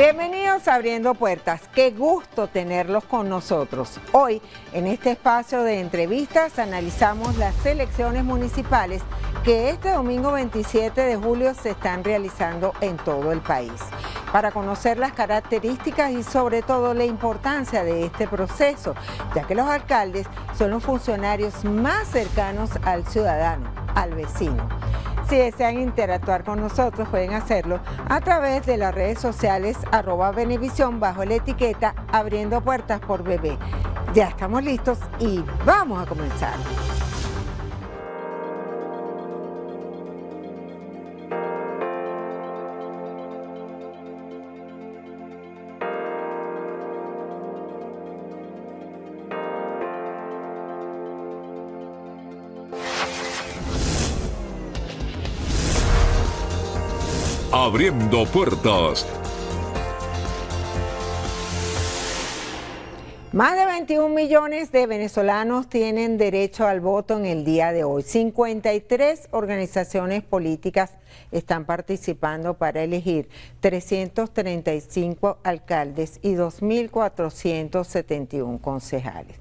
Bienvenidos a Abriendo Puertas, qué gusto tenerlos con nosotros. Hoy, en este espacio de entrevistas, analizamos las elecciones municipales que este domingo 27 de julio se están realizando en todo el país. Para conocer las características y sobre todo la importancia de este proceso, ya que los alcaldes son los funcionarios más cercanos al ciudadano, al vecino. Si desean interactuar con nosotros, pueden hacerlo a través de las redes sociales @Venevisión bajo la etiqueta Abriendo Puertas por BB. Ya estamos listos y vamos a comenzar. Abriendo Puertas. Más de 21 millones de venezolanos tienen derecho al voto en el día de hoy. 53 organizaciones políticas están participando para elegir 335 alcaldes y 2.471 concejales.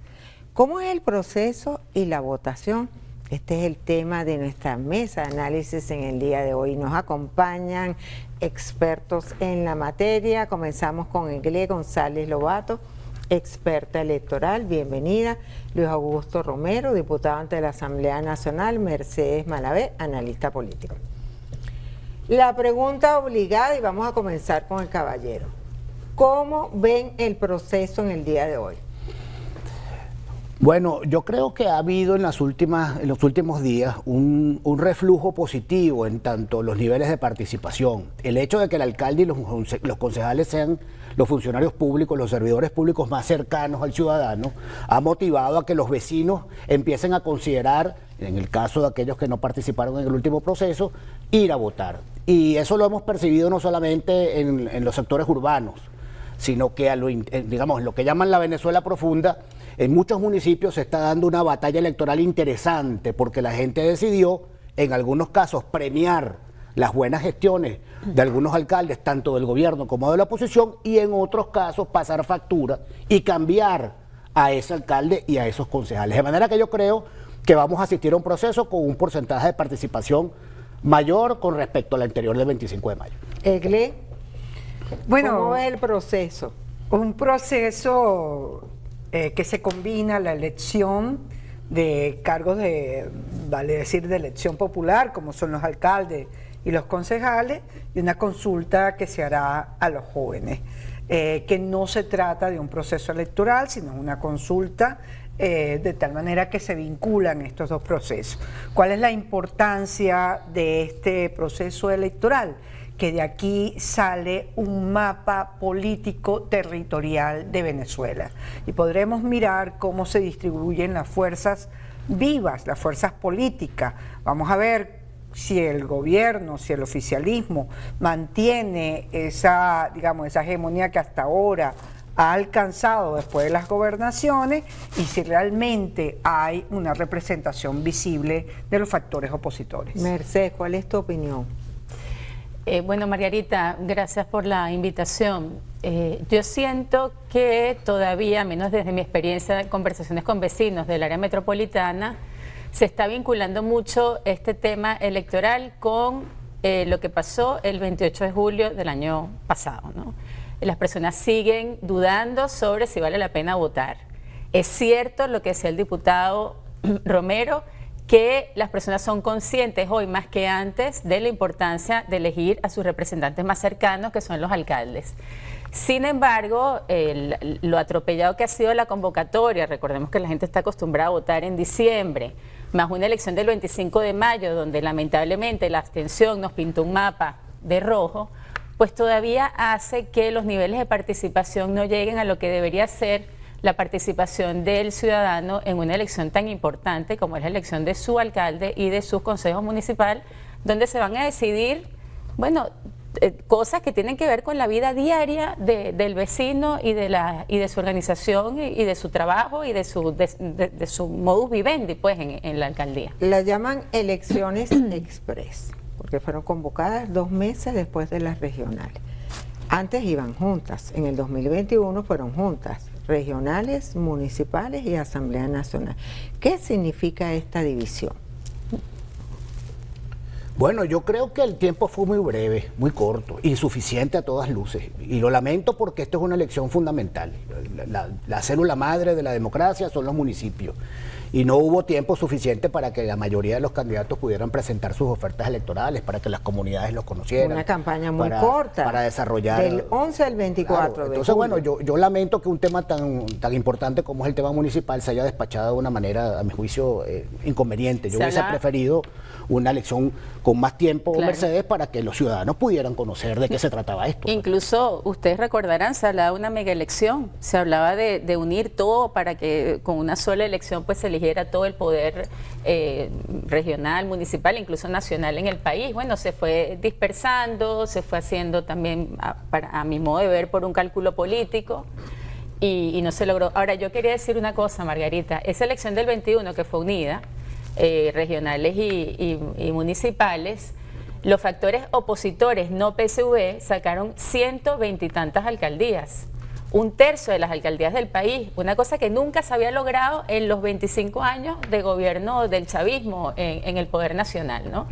¿Cómo es el proceso y la votación? Este es el tema de nuestra mesa de análisis en el día de hoy. Nos acompañan expertos en la materia. Comenzamos con Egle González Lobato, experta electoral. Bienvenida. Luis Augusto Romero, diputado ante la Asamblea Nacional. Mercedes Malavé, analista político. La pregunta obligada, y vamos a comenzar con el caballero. ¿Cómo ven el proceso en el día de hoy? Bueno, yo creo que ha habido en los últimos días un reflujo positivo en tanto los niveles de participación. El hecho de que el alcalde y los concejales sean los funcionarios públicos, los servidores públicos más cercanos al ciudadano, ha motivado a que los vecinos empiecen a considerar, en el caso de aquellos que no participaron en el último proceso, ir a votar. Y eso lo hemos percibido no solamente en los sectores urbanos, sino que digamos, en lo que llaman la Venezuela profunda. En muchos municipios se está dando una batalla electoral interesante porque la gente decidió, en algunos casos, premiar las buenas gestiones de algunos alcaldes, tanto del gobierno como de la oposición, y en otros casos pasar factura y cambiar a ese alcalde y a esos concejales. De manera que yo creo que vamos a asistir a un proceso con un porcentaje de participación mayor con respecto al anterior del 25 de mayo. Egle, bueno, ¿cómo es el proceso? Un proceso que se combina la elección de cargos de, vale decir, de elección popular, como son los alcaldes y los concejales, y una consulta que se hará a los jóvenes, que no se trata de un proceso electoral, sino una consulta de tal manera que se vinculan estos dos procesos. ¿Cuál es la importancia de este proceso electoral? Que de aquí sale un mapa político territorial de Venezuela y podremos mirar cómo se distribuyen las fuerzas vivas, las fuerzas políticas. Vamos a ver si el gobierno, si el oficialismo mantiene esa, digamos, esa hegemonía que hasta ahora ha alcanzado después de las gobernaciones y si realmente hay una representación visible de los factores opositores. Mercedes, ¿cuál es tu opinión? Bueno, Margarita, gracias por la invitación. Yo siento que todavía, menos desde mi experiencia de conversaciones con vecinos del área metropolitana, se está vinculando mucho este tema electoral con lo que pasó el 28 de julio del año pasado, ¿no? Las personas siguen dudando sobre si vale la pena votar. Es cierto lo que decía el diputado Romero, que las personas son conscientes hoy más que antes de la importancia de elegir a sus representantes más cercanos, que son los alcaldes. Sin embargo, lo atropellado que ha sido la convocatoria, recordemos que la gente está acostumbrada a votar en diciembre, más una elección del 25 de mayo, donde lamentablemente la abstención nos pintó un mapa de rojo, pues todavía hace que los niveles de participación no lleguen a lo que debería ser la participación del ciudadano en una elección tan importante como es la elección de su alcalde y de su consejo municipal, donde se van a decidir, bueno, cosas que tienen que ver con la vida diaria del vecino y de su organización y de su trabajo y de su modus vivendi, pues, en la alcaldía. La llaman elecciones express, porque fueron convocadas 2 meses después de las regionales. Antes iban juntas, en el 2021 fueron juntas, regionales, municipales y Asamblea Nacional. ¿Qué significa esta división? Bueno, yo creo que el tiempo fue muy breve, muy corto, insuficiente a todas luces. Y lo lamento porque esto es una elección fundamental. La célula madre de la democracia son los municipios. Y no hubo tiempo suficiente para que la mayoría de los candidatos pudieran presentar sus ofertas electorales, para que las comunidades los conocieran. Una campaña muy corta. Para desarrollar. Del 11 al 24 claro, de entonces, julio. bueno, yo lamento que un tema tan importante como es el tema municipal se haya despachado de una manera, a mi juicio, inconveniente. Yo hubiese preferido una elección con más tiempo, claro, Mercedes, para que los ciudadanos pudieran conocer de qué se trataba esto. Incluso, ustedes recordarán, se hablaba de una mega elección, se hablaba de unir todo para que con una sola elección pues se eligiera todo el poder regional, municipal, incluso nacional en el país. Bueno, se fue dispersando, se fue haciendo también, a mi modo de ver, por un cálculo político. Y no se logró. Ahora, yo quería decir una cosa, Margarita, esa elección del 21 que fue unida, regionales y municipales, los factores opositores no PSV sacaron 120 y tantas alcaldías, un tercio de las alcaldías del país, una cosa que nunca se había logrado en los 25 años de gobierno del chavismo en el poder nacional, ¿no?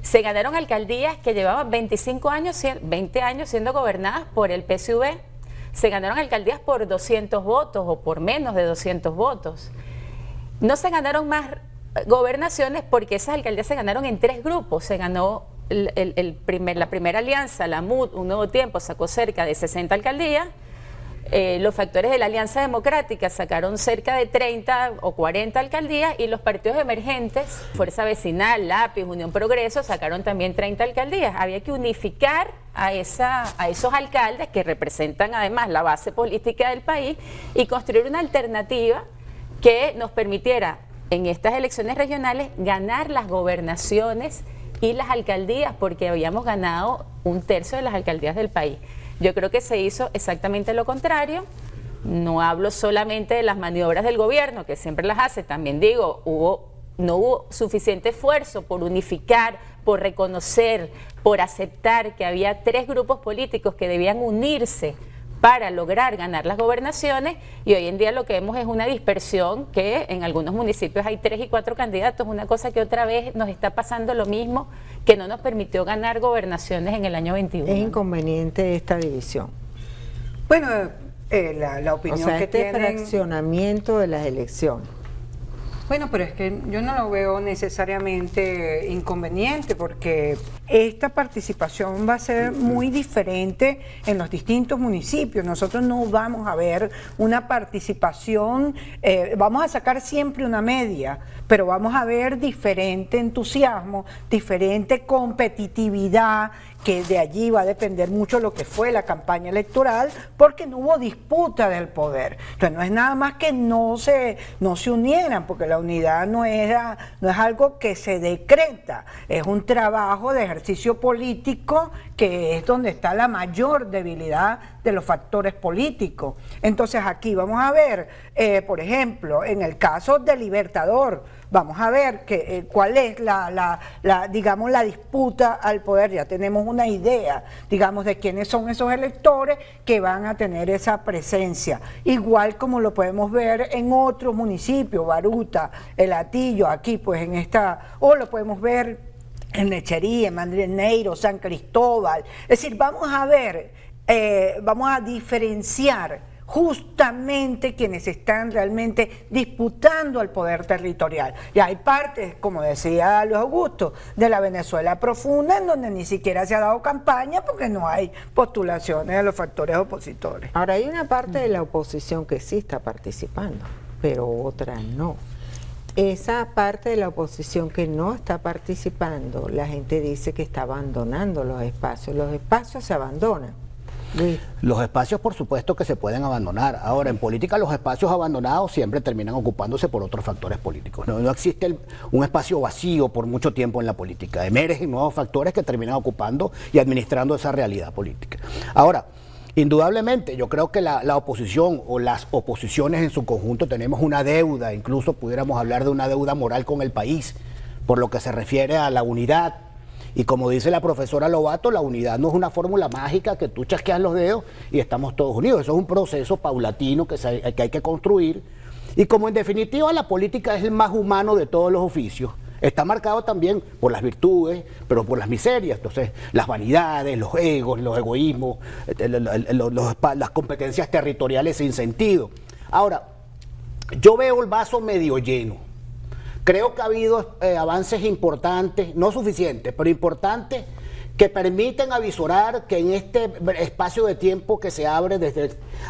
Se ganaron alcaldías que llevaban 20 años siendo gobernadas por el PSV, se ganaron alcaldías por 200 votos o por menos de 200 votos. No se ganaron más gobernaciones porque esas alcaldías se ganaron en 3 grupos. Se ganó la primera alianza, la MUD, Un Nuevo Tiempo, sacó cerca de 60 alcaldías. Los factores de la Alianza Democrática sacaron cerca de 30 o 40 alcaldías y los partidos emergentes, Fuerza Vecinal, Lápiz, Unión Progreso, sacaron también 30 alcaldías. Había que unificar a esos alcaldes que representan además la base política del país y construir una alternativa que nos permitiera en estas elecciones regionales ganar las gobernaciones y las alcaldías, porque habíamos ganado un tercio de las alcaldías del país. Yo creo que se hizo exactamente lo contrario. No hablo solamente de las maniobras del gobierno, que siempre las hace, también digo, no hubo suficiente esfuerzo por unificar, por reconocer, por aceptar que había 3 grupos políticos que debían unirse para lograr ganar las gobernaciones, y hoy en día lo que vemos es una dispersión, que en algunos municipios hay 3 y 4 candidatos, una cosa que otra vez nos está pasando lo mismo, que no nos permitió ganar gobernaciones en el año 21. Es inconveniente esta división. Bueno, la opinión o sea, que este tienen... fraccionamiento de las elecciones. Bueno, pero es que yo no lo veo necesariamente inconveniente, porque esta participación va a ser muy diferente en los distintos municipios. Nosotros no vamos a ver una participación, vamos a sacar siempre una media, pero vamos a ver diferente entusiasmo, diferente competitividad, que de allí va a depender mucho lo que fue la campaña electoral, porque no hubo disputa del poder. Entonces no es nada más que no se unieran, porque la unidad no es algo que se decreta, es un trabajo de ejercicio político, que es donde está la mayor debilidad de los factores políticos. Entonces aquí vamos a ver, por ejemplo, en el caso del Libertador, vamos a ver cuál es digamos, la disputa al poder. Ya tenemos una idea, digamos, de quiénes son esos electores que van a tener esa presencia. Igual como lo podemos ver en otros municipios, Baruta, El Hatillo, aquí pues en o lo podemos ver en Lechería, en Manrineiro, San Cristóbal. Es decir, vamos a ver, vamos a diferenciar justamente quienes están realmente disputando el poder territorial. Y hay partes, como decía Luis Augusto, de la Venezuela profunda, en donde ni siquiera se ha dado campaña porque no hay postulaciones de los factores opositores. Ahora, hay una parte de la oposición que sí está participando, pero otra no. Esa parte de la oposición que no está participando, la gente dice que está abandonando los espacios. Los espacios se abandonan. Luis. Los espacios, por supuesto, que se pueden abandonar. Ahora, en política, los espacios abandonados siempre terminan ocupándose por otros factores políticos. No existe un espacio vacío por mucho tiempo en la política. Emergen nuevos factores que terminan ocupando y administrando esa realidad política. Ahora, indudablemente, yo creo que la oposición o las oposiciones en su conjunto tenemos una deuda, incluso pudiéramos hablar de una deuda moral con el país, por lo que se refiere a la unidad Y como dice la profesora Lobato, la unidad no es una fórmula mágica que tú chasqueas los dedos y estamos todos unidos. Eso es un proceso paulatino que hay que construir. Y como en definitiva la política es el más humano de todos los oficios, está marcado también por las virtudes, pero por las miserias. Entonces, las vanidades, los egos, los egoísmos, las competencias territoriales sin sentido. Ahora, yo veo el vaso medio lleno. Creo que ha habido avances importantes, no suficientes, pero importantes, que permiten avisorar que en este espacio de tiempo que se abre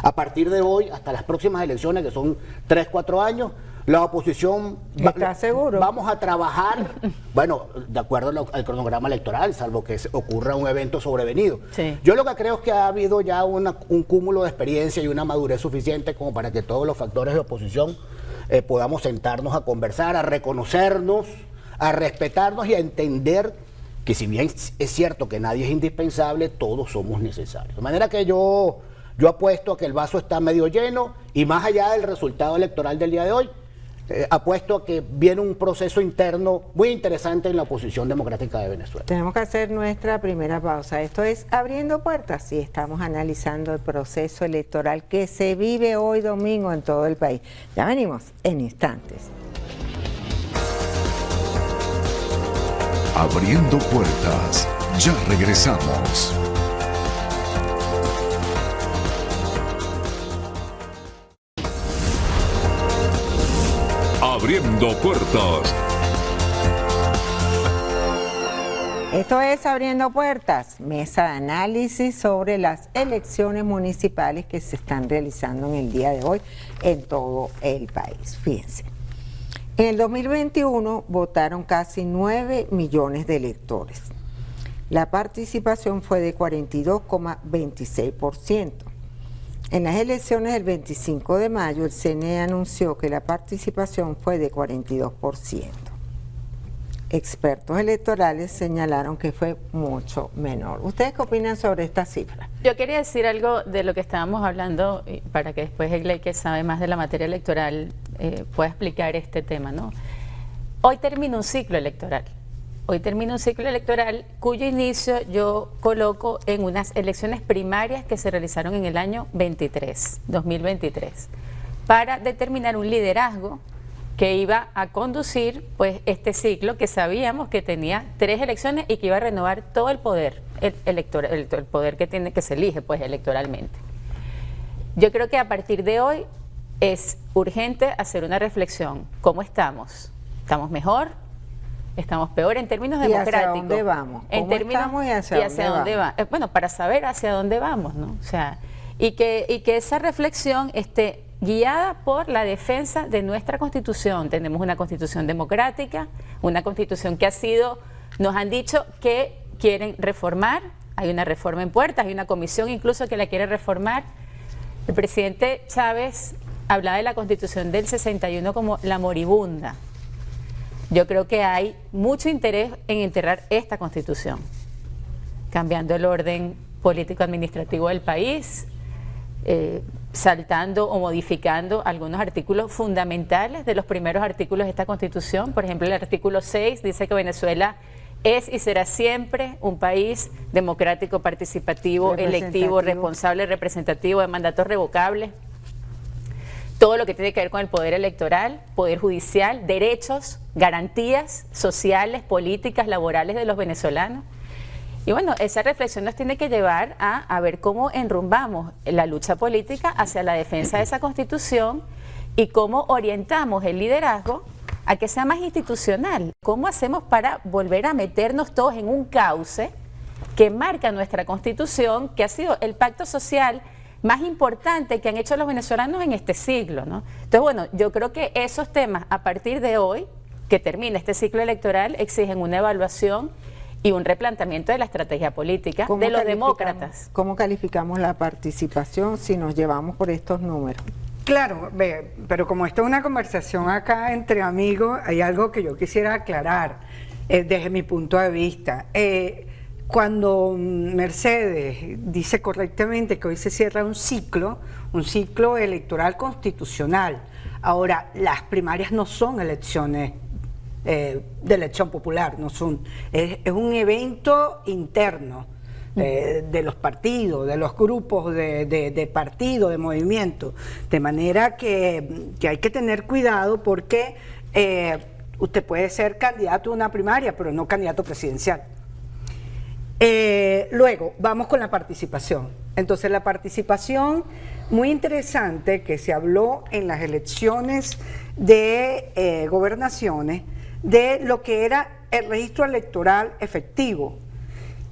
a partir de hoy hasta las próximas elecciones, que son 3-4 años, la oposición ¿Está seguro? Vamos a trabajar, bueno, de acuerdo al cronograma electoral, salvo que ocurra un evento sobrevenido. Sí. Yo lo que creo es que ha habido ya un cúmulo de experiencia y una madurez suficiente como para que todos los factores de oposición podamos sentarnos a conversar, a reconocernos, a respetarnos y a entender que si bien es cierto que nadie es indispensable, todos somos necesarios. De manera que yo apuesto a que el vaso está medio lleno y más allá del resultado electoral del día de hoy, apuesto a que viene un proceso interno muy interesante en la oposición democrática de Venezuela. Tenemos que hacer nuestra primera pausa. Esto es Abriendo Puertas y estamos analizando el proceso electoral que se vive hoy domingo en todo el país. Ya venimos en instantes. Abriendo Puertas, ya regresamos. Abriendo Puertas. Esto es Abriendo Puertas, mesa de análisis sobre las elecciones municipales que se están realizando en el día de hoy en todo el país. Fíjense, en el 2021 votaron casi 9 millones de electores. La participación fue de 42,26%. En las elecciones del 25 de mayo, el CNE anunció que la participación fue de 42%. Expertos electorales señalaron que fue mucho menor. ¿Ustedes qué opinan sobre esta cifra? Yo quería decir algo de lo que estábamos hablando para que después Egley, que sabe más de la materia electoral, pueda explicar este tema, ¿no? Hoy termina un ciclo electoral. Hoy termina un ciclo electoral cuyo inicio yo coloco en unas elecciones primarias que se realizaron en el año 2023, para determinar un liderazgo que iba a conducir pues este ciclo que sabíamos que tenía 3 elecciones y que iba a renovar todo el poder electoral, el poder que se elige pues electoralmente. Yo creo que a partir de hoy es urgente hacer una reflexión. ¿Cómo estamos? ¿Estamos mejor? ¿Estamos peor en términos democráticos? ¿Y hacia dónde vamos? ¿Cómo estamos y hacia dónde vamos? Bueno, para saber hacia dónde vamos, ¿no? O sea, y que esa reflexión esté guiada por la defensa de nuestra Constitución. Tenemos una Constitución democrática, una Constitución que nos han dicho que quieren reformar, hay una reforma en puertas, hay una comisión incluso que la quiere reformar. El presidente Chávez hablaba de la Constitución del 61 como la moribunda. Yo creo que hay mucho interés en enterrar esta Constitución, cambiando el orden político-administrativo del país, saltando o modificando algunos artículos fundamentales de los primeros artículos de esta Constitución. Por ejemplo, el artículo 6 dice que Venezuela es y será siempre un país democrático, participativo, electivo, responsable, representativo, de mandatos revocables. Todo lo que tiene que ver con el poder electoral, poder judicial, derechos, garantías sociales, políticas, laborales de los venezolanos. Y bueno, esa reflexión nos tiene que llevar a ver cómo enrumbamos la lucha política hacia la defensa de esa Constitución y cómo orientamos el liderazgo a que sea más institucional. ¿Cómo hacemos para volver a meternos todos en un cauce que marca nuestra Constitución, que ha sido el pacto social más importante que han hecho los venezolanos en este siglo, ¿no? Entonces, bueno, yo creo que esos temas, a partir de hoy, que termina este ciclo electoral, exigen una evaluación y un replanteamiento de la estrategia política de los demócratas. ¿Cómo calificamos la participación si nos llevamos por estos números? Claro, pero como esto es una conversación acá entre amigos, hay algo que yo quisiera aclarar desde mi punto de vista. Cuando Mercedes dice correctamente que hoy se cierra un ciclo electoral constitucional. Ahora, las primarias no son elecciones de elección popular, no son, es un evento interno de los partidos, de los grupos de partido, de movimiento, de manera que hay que tener cuidado porque usted puede ser candidato a una primaria, pero no candidato presidencial. Luego, vamos con la participación. Entonces, la participación, muy interesante, que se habló en las elecciones de gobernaciones, de lo que era el registro electoral efectivo,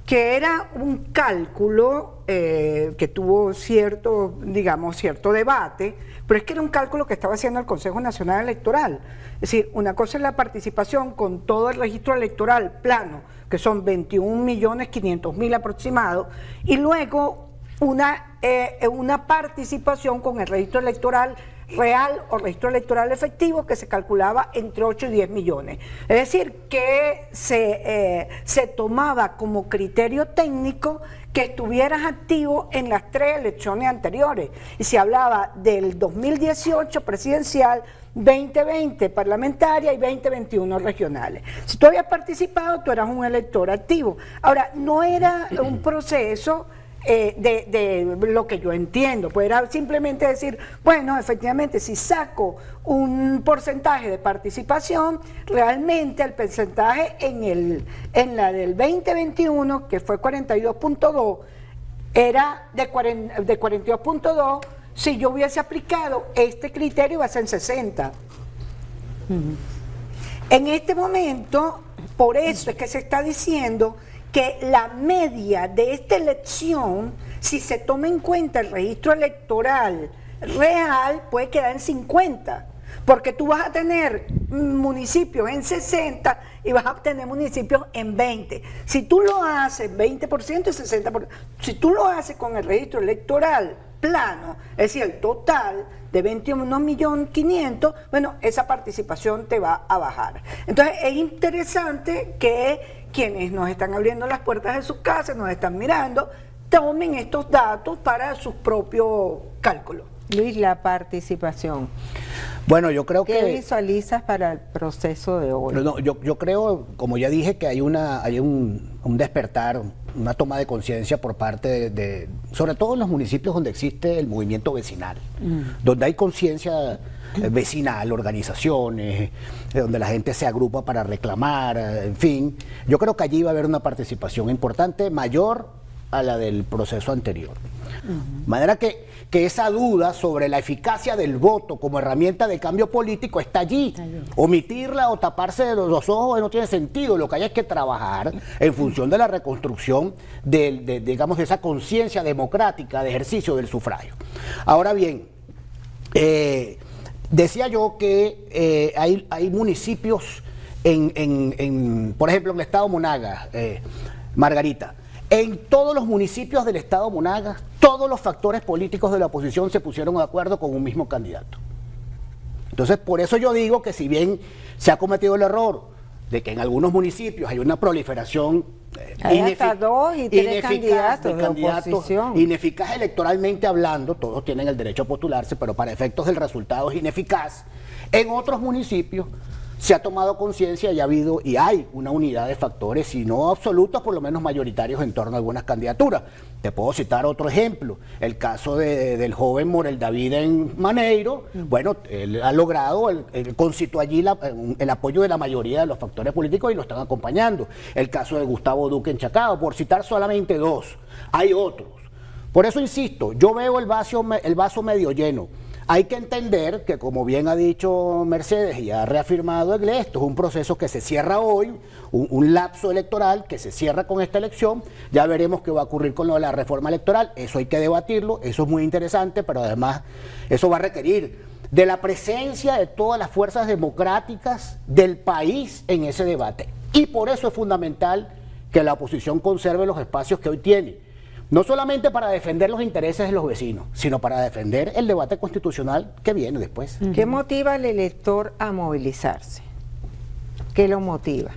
que era un cálculo que tuvo cierto debate, pero es que era un cálculo que estaba haciendo el Consejo Nacional Electoral. Es decir, una cosa es la participación con todo el registro electoral plano, que son 21.500.000 aproximados, y luego una participación con el registro electoral real o registro electoral efectivo que se calculaba entre 8 y 10 millones. Es decir, que se tomaba como criterio técnico que estuvieras activo en las 3 elecciones anteriores. Y se hablaba del 2018 presidencial, 2020 parlamentaria y 2021 regionales. Si tú habías participado, tú eras un elector activo. Ahora, no era un proceso de lo que yo entiendo, pues era simplemente decir, bueno, efectivamente, si saco un porcentaje de participación, realmente el porcentaje en la del 2021, que fue 42.2, era de 42.2, si yo hubiese aplicado este criterio iba a ser 60. En este momento, por eso es que se está diciendo que la media de esta elección, si se toma en cuenta el registro electoral real, puede quedar en 50, porque tú vas a tener municipios en 60 y vas a tener municipios en 20. Si tú lo haces 20% y 60%, si tú lo haces con el registro electoral plano, es decir, el total de 21.500.000, bueno, esa participación te va a bajar. Entonces es interesante que quienes nos están abriendo las puertas de sus casas, nos están mirando, tomen estos datos para sus propios cálculos. Luis, la participación. Bueno, yo creo ¿Qué visualizas para el proceso de hoy? No, yo creo, como ya dije, que hay un despertar, una toma de conciencia por parte de, sobre todo en los municipios donde existe el movimiento vecinal, donde hay conciencia vecinal, organizaciones, donde la gente se agrupa para reclamar, en fin. Yo creo que allí va a haber una participación importante, mayor a la del proceso anterior. De manera que esa duda sobre la eficacia del voto como herramienta de cambio político está allí. Omitirla o taparse de los ojos no tiene sentido. Lo que hay es que trabajar en función de la reconstrucción digamos, de esa conciencia democrática de ejercicio del sufragio. Ahora bien, decía yo que hay municipios, por ejemplo, en el estado Monagas, Margarita. En todos los municipios del estado Monagas, todos los factores políticos de la oposición se pusieron de acuerdo con un mismo candidato. Entonces, por eso yo digo que si bien se ha cometido el error de que en algunos municipios hay una proliferación hay hasta 2 y 3 candidatos de oposición, ineficaz electoralmente hablando, todos tienen el derecho a postularse, pero para efectos del resultado es ineficaz. En otros municipios se ha tomado conciencia y ha habido y hay una unidad de factores, si no absolutos, por lo menos mayoritarios en torno a algunas candidaturas. Te puedo citar otro ejemplo, el caso del joven Morel David en Maneiro. Bueno, él ha logrado, él concitó allí el apoyo de la mayoría de los factores políticos y lo están acompañando. El caso de Gustavo Duque en Chacao, por citar solamente 2, hay otros. Por eso insisto, yo veo el vaso medio lleno. Hay que entender que, como bien ha dicho Mercedes y ha reafirmado Egle, esto es un proceso que se cierra hoy, un lapso electoral que se cierra con esta elección. Ya veremos qué va a ocurrir con lo de la reforma electoral, eso hay que debatirlo, eso es muy interesante, pero además eso va a requerir de la presencia de todas las fuerzas democráticas del país en ese debate. Y por eso es fundamental que la oposición conserve los espacios que hoy tiene. No solamente para defender los intereses de los vecinos, sino para defender el debate constitucional que viene después. ¿Qué motiva al elector a movilizarse? ¿Qué lo motiva?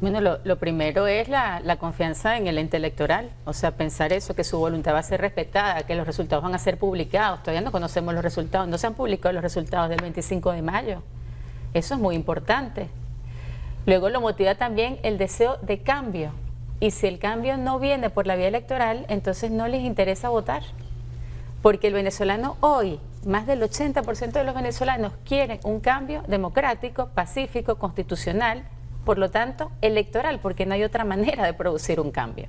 Bueno, lo primero es la confianza en el ente electoral, o sea, pensar eso, que su voluntad va a ser respetada, que los resultados van a ser publicados. Todavía no conocemos los resultados, no se han publicado los resultados del 25 de mayo. Eso es muy importante. Luego lo motiva también el deseo de cambio. Y si el cambio no viene por la vía electoral, entonces no les interesa votar. Porque el venezolano hoy, más del 80% de los venezolanos quieren un cambio democrático, pacífico, constitucional, por lo tanto, electoral, porque no hay otra manera de producir un cambio.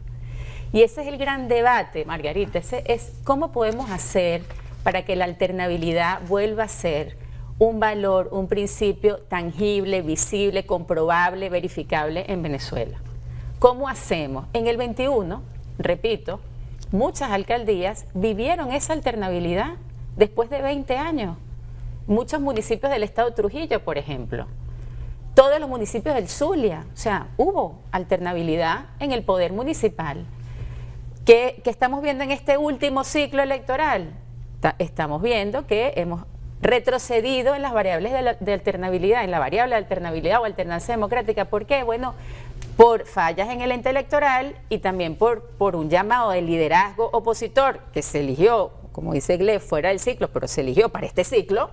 Y ese es el gran debate, Margarita, ese es cómo podemos hacer para que la alternabilidad vuelva a ser un valor, un principio tangible, visible, comprobable, verificable en Venezuela. ¿Cómo hacemos? En el 21, repito, muchas alcaldías vivieron esa alternabilidad después de 20 años. Muchos municipios del estado de Trujillo, por ejemplo. Todos los municipios del Zulia. O sea, hubo alternabilidad en el poder municipal. ¿Qué estamos viendo en este último ciclo electoral? Estamos viendo que hemos retrocedido en las variables de alternabilidad, en la variable de alternabilidad o alternancia democrática. ¿Por qué? Bueno, por fallas en el ente electoral y también por un llamado de liderazgo opositor que se eligió, como dice Gle, fuera del ciclo, pero se eligió para este ciclo,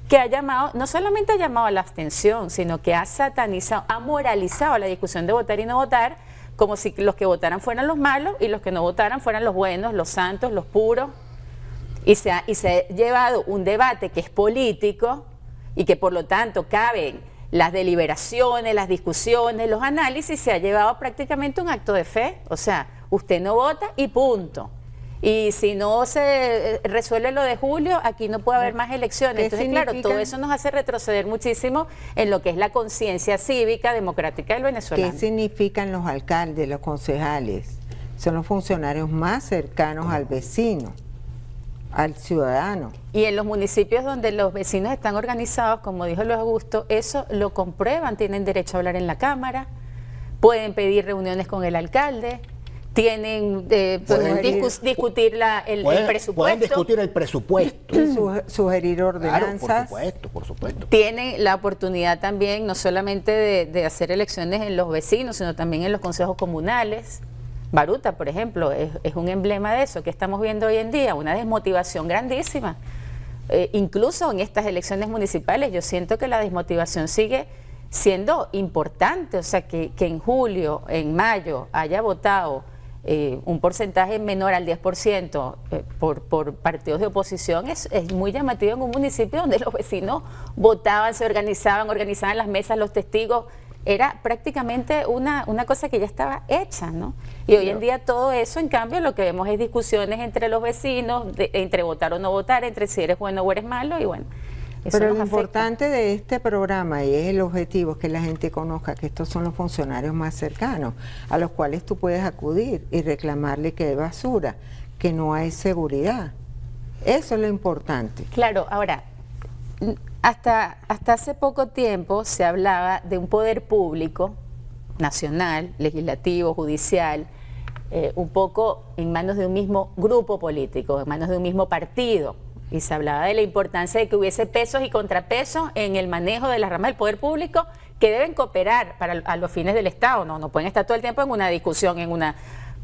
que ha llamado, no solamente ha llamado a la abstención, sino que ha satanizado, ha moralizado la discusión de votar y no votar, como si los que votaran fueran los malos y los que no votaran fueran los buenos, los santos, los puros. Y se ha llevado un debate que es político y que por lo tanto caben las deliberaciones, las discusiones, los análisis, se ha llevado prácticamente un acto de fe. O sea, usted no vota y punto. Y si no se resuelve lo de julio, aquí no puede haber más elecciones. Entonces, claro, todo eso nos hace retroceder muchísimo en lo que es la conciencia cívica democrática del venezolano. ¿Qué significan los alcaldes, los concejales? Son los funcionarios más cercanos al vecino, al ciudadano. Y en los municipios donde los vecinos están organizados, como dijo Luis Augusto, eso lo comprueban, tienen derecho a hablar en la Cámara, pueden pedir reuniones con el alcalde, tienen pueden discutir el presupuesto. Pueden discutir el presupuesto. Sugerir ordenanzas. Claro, por supuesto. Tienen la oportunidad también no solamente de hacer elecciones en los vecinos, sino también en los consejos comunales. Baruta, por ejemplo, es un emblema de eso que estamos viendo hoy en día, una desmotivación grandísima. Incluso en estas elecciones municipales yo siento que la desmotivación sigue siendo importante, o sea, que en julio, en mayo haya votado un porcentaje menor al 10% por partidos de oposición es muy llamativo en un municipio donde los vecinos votaban, se organizaban las mesas, los testigos. Era prácticamente una cosa que ya estaba hecha, ¿no? Y hoy en día todo eso, en cambio, lo que vemos es discusiones entre los vecinos, entre votar o no votar, entre si eres bueno o eres malo, y bueno, eso Pero nos lo afecta. importante de este programa, y es el objetivo, es que la gente conozca que estos son los funcionarios más cercanos, a los cuales tú puedes acudir y reclamarle que hay basura, que no hay seguridad. Eso es lo importante. Claro, ahora, hasta hace poco tiempo se hablaba de un poder público, nacional, legislativo, judicial, un poco en manos de un mismo grupo político, en manos de un mismo partido. Y se hablaba de la importancia de que hubiese pesos y contrapesos en el manejo de las ramas del poder público que deben cooperar a los fines del Estado. No pueden estar todo el tiempo en una discusión,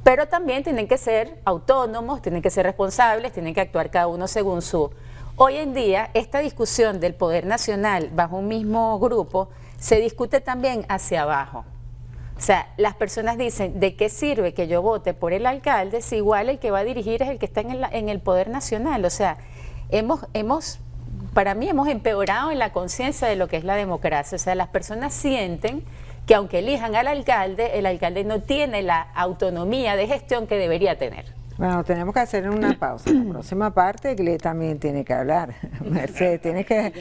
pero también tienen que ser autónomos, tienen que ser responsables, tienen que actuar cada uno según su... Hoy en día, esta discusión del poder nacional bajo un mismo grupo se discute también hacia abajo. O sea, las personas dicen, ¿de qué sirve que yo vote por el alcalde si igual el que va a dirigir es el que está en el poder nacional? O sea, para mí hemos empeorado en la conciencia de lo que es la democracia. O sea, las personas sienten que aunque elijan al alcalde, el alcalde no tiene la autonomía de gestión que debería tener. Bueno, tenemos que hacer una pausa. En la próxima parte, Gle también tiene que hablar. Mercedes, tienes que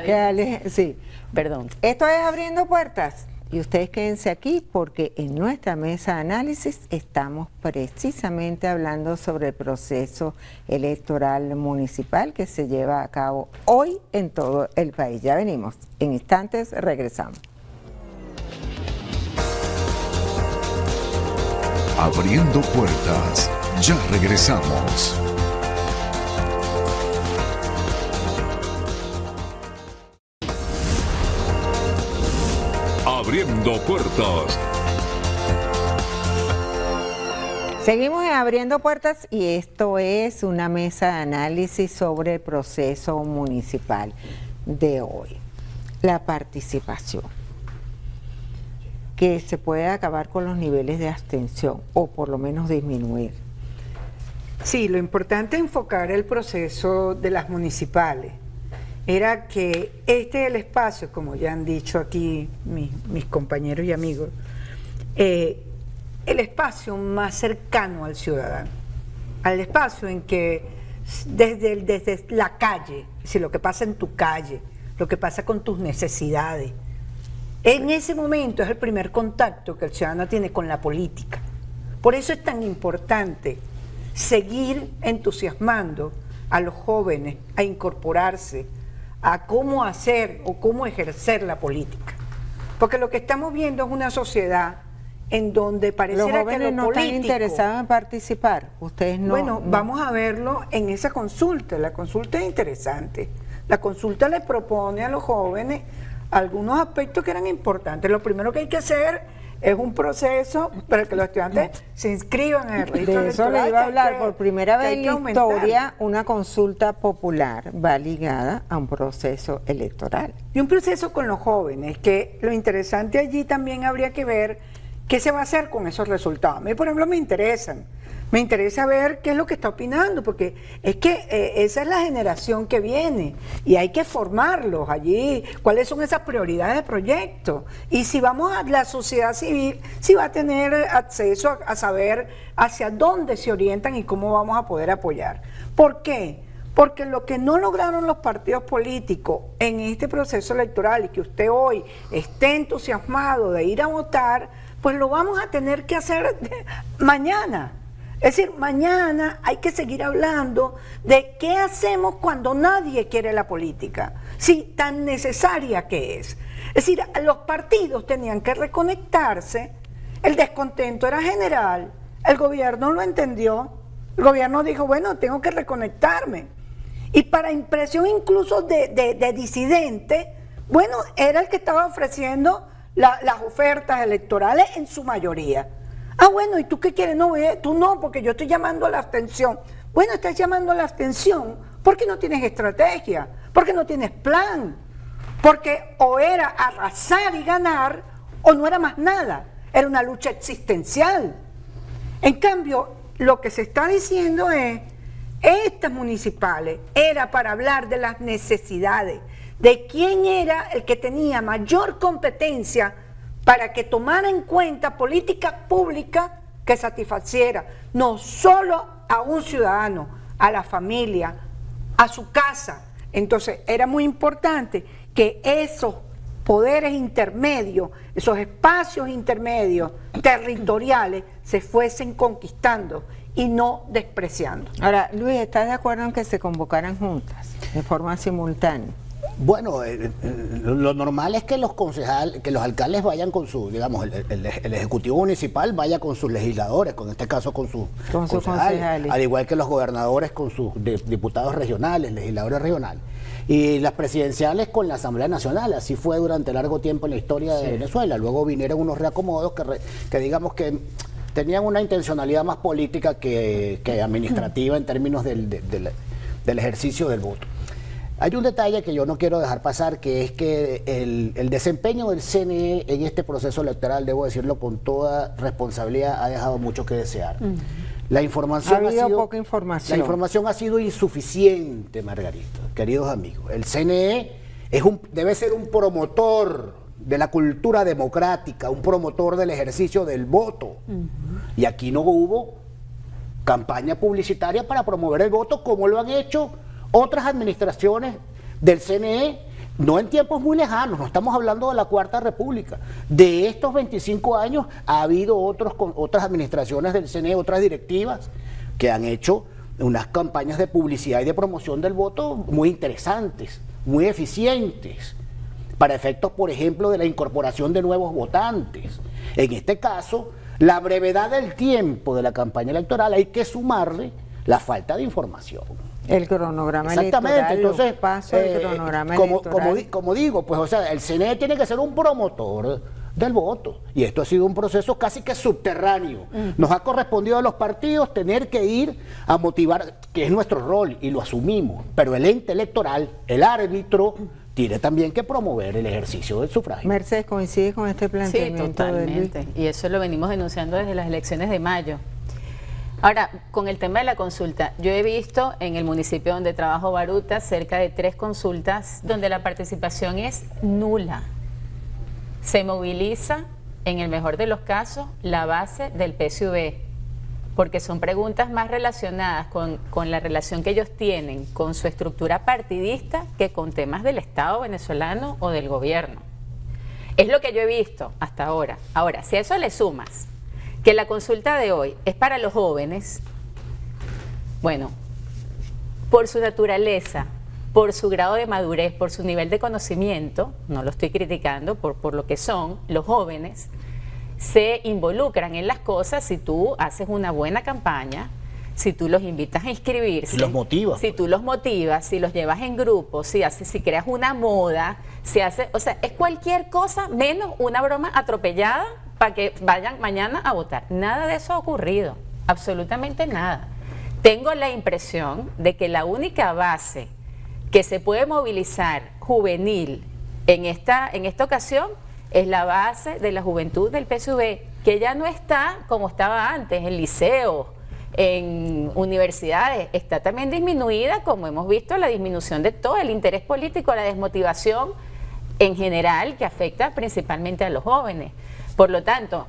darle... Sí. Perdón. Esto es Abriendo Puertas. Y ustedes quédense aquí porque en nuestra mesa de análisis estamos precisamente hablando sobre el proceso electoral municipal que se lleva a cabo hoy en todo el país. Ya venimos. En instantes regresamos. Abriendo Puertas. Ya regresamos. Abriendo Puertas. Seguimos en Abriendo Puertas y esto es una mesa de análisis sobre el proceso municipal de hoy. La participación. que se puede acabar con los niveles de abstención o por lo menos disminuir. Sí, lo importante es enfocar el proceso de las municipales. Era que este es el espacio, como ya han dicho aquí mis compañeros y amigos, el espacio más cercano al ciudadano, al espacio en que desde la calle, es decir, lo que pasa en tu calle, lo que pasa con tus necesidades, en ese momento es el primer contacto que el ciudadano tiene con la política. Por eso es tan importante seguir entusiasmando a los jóvenes a incorporarse a cómo hacer o cómo ejercer la política. Porque lo que estamos viendo es una sociedad en donde pareciera los jóvenes que lo no político, están interesados en participar. Ustedes no. Bueno, vamos a verlo en esa consulta. La consulta es interesante. La consulta le propone a los jóvenes algunos aspectos que eran importantes. Lo primero que hay que hacer es un proceso para que los estudiantes se inscriban en el registro De eso electoral. le iba a hablar. Por primera que vez hay en que la aumentar. historia, una consulta popular va ligada a un proceso electoral. Y un proceso con los jóvenes, que lo interesante allí también habría que ver qué se va a hacer con esos resultados. A mí, por ejemplo, me interesa ver qué es lo que está opinando, porque es que esa es la generación que viene y hay que formarlos allí, cuáles son esas prioridades de proyecto. Y si vamos a la sociedad civil, si va a tener acceso a saber hacia dónde se orientan y cómo vamos a poder apoyar. ¿Por qué? Porque lo que no lograron los partidos políticos en este proceso electoral y que usted hoy esté entusiasmado de ir a votar, pues lo vamos a tener que hacer mañana. Es decir, mañana hay que seguir hablando de qué hacemos cuando nadie quiere la política, sí, tan necesaria que es. Es decir, los partidos tenían que reconectarse, el descontento era general, el gobierno lo entendió, el gobierno dijo, bueno, tengo que reconectarme. Y para impresión incluso de disidente, bueno, era el que estaba ofreciendo las ofertas electorales en su mayoría. Ah, bueno, ¿y tú qué quieres? No, tú no, porque yo estoy llamando a la abstención. Bueno, estás llamando a la abstención porque no tienes estrategia, porque no tienes plan, porque o era arrasar y ganar o no era más nada, era una lucha existencial. En cambio, lo que se está diciendo es, estas municipales era para hablar de las necesidades, de quién era el que tenía mayor competencia para que tomara en cuenta políticas públicas que satisfaciera no solo a un ciudadano, a la familia, a su casa. Entonces era muy importante que esos poderes intermedios, esos espacios intermedios territoriales se fuesen conquistando y no despreciando. Ahora, Luis, ¿estás de acuerdo en que se convocaran juntas de forma simultánea? Bueno, lo normal es que los concejales, que los alcaldes vayan con su, digamos, el ejecutivo municipal vaya con sus legisladores, con este caso con sus concejales, al igual que los gobernadores con sus diputados regionales, legisladores regionales, y las presidenciales con la Asamblea Nacional. Así fue durante largo tiempo en la historia de Venezuela. Luego vinieron unos reacomodos que digamos que tenían una intencionalidad más política que administrativa en términos del ejercicio del voto. Hay un detalle que yo no quiero dejar pasar, que es que el desempeño del CNE en este proceso electoral, debo decirlo con toda responsabilidad, ha dejado mucho que desear. La información poca información. La información ha sido insuficiente, Margarita, queridos amigos. El CNE debe ser un promotor de la cultura democrática, un promotor del ejercicio del voto. Y aquí no hubo campaña publicitaria para promover el voto como lo han hecho otras administraciones del CNE, no en tiempos muy lejanos, no estamos hablando de la Cuarta República. De estos 25 años ha habido otras administraciones del CNE, otras directivas, que han hecho unas campañas de publicidad y de promoción del voto muy interesantes, muy eficientes, para efectos, por ejemplo, de la incorporación de nuevos votantes. En este caso, la brevedad del tiempo de la campaña electoral, hay que sumarle la falta de información. El cronograma Exactamente, electoral, entonces, los pasos del cronograma electoral. Como digo, pues, o sea, el CNE tiene que ser un promotor del voto, y esto ha sido un proceso casi que subterráneo. Nos ha correspondido a los partidos tener que ir a motivar, que es nuestro rol, y lo asumimos, pero el ente electoral, el árbitro, tiene también que promover el ejercicio del sufragio. Mercedes, ¿coincide con este Sí, planteamiento de Luis? totalmente. Y eso lo venimos denunciando desde las elecciones de mayo. Ahora, con el tema de la consulta, yo he visto en el municipio donde trabajo, Baruta, cerca de 3 consultas donde la participación es nula. Se moviliza, en el mejor de los casos, la base del PSV, porque son preguntas más relacionadas con la relación que ellos tienen con su estructura partidista que con temas del Estado venezolano o del gobierno. Es lo que yo he visto hasta ahora. Ahora, si a eso le sumas que la consulta de hoy es para los jóvenes, bueno, por su naturaleza, por su grado de madurez, por su nivel de conocimiento, no lo estoy criticando, por lo que son, los jóvenes se involucran en las cosas si tú haces una buena campaña, si tú los invitas a inscribirse, Si los motivas. si tú los motivas, si los llevas en grupo, si creas una moda, o sea, es cualquier cosa menos una broma atropellada para que vayan mañana a votar. Nada de eso ha ocurrido, absolutamente nada. Tengo la impresión de que la única base que se puede movilizar juvenil en esta ocasión es la base de la juventud del PSV, que ya no está como estaba antes, en liceos, en universidades, está también disminuida, como hemos visto, la disminución de todo el interés político, la desmotivación en general, que afecta principalmente a los jóvenes. Por lo tanto,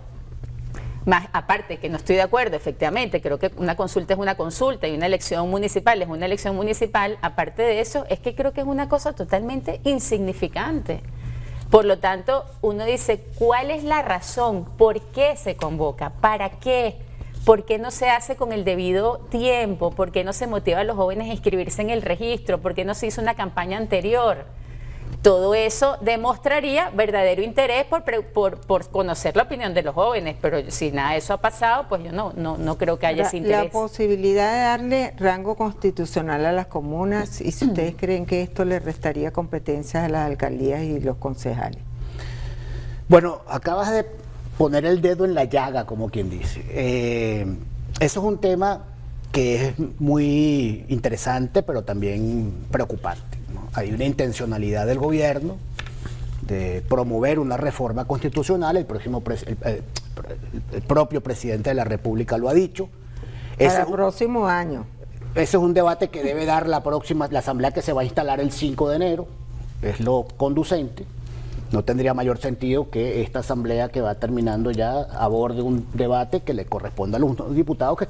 más aparte que no estoy de acuerdo, efectivamente, creo que una consulta es una consulta y una elección municipal es una elección municipal, aparte de eso, es que creo que es una cosa totalmente insignificante. Por lo tanto, uno dice, ¿cuál es la razón? ¿Por qué se convoca? ¿Para qué? ¿Por qué no se hace con el debido tiempo? ¿Por qué no se motiva a los jóvenes a inscribirse en el registro? ¿Por qué no se hizo una campaña anterior? Todo eso demostraría verdadero interés por conocer la opinión de los jóvenes, pero si nada de eso ha pasado, pues yo no creo que haya ese interés. La posibilidad de darle rango constitucional a las comunas, y si ustedes creen que esto le restaría competencias a las alcaldías y los concejales. Bueno, acabas de poner el dedo en la llaga, como quien dice. Eso es un tema que es muy interesante, pero también preocupante, ¿no? Hay una intencionalidad del gobierno de promover una reforma constitucional, el propio presidente de la República lo ha dicho. Para el próximo año. Ese es un debate que debe dar la asamblea que se va a instalar el 5 de enero, es lo conducente. No tendría mayor sentido que esta asamblea que va terminando ya aborde un debate que le corresponda a los diputados que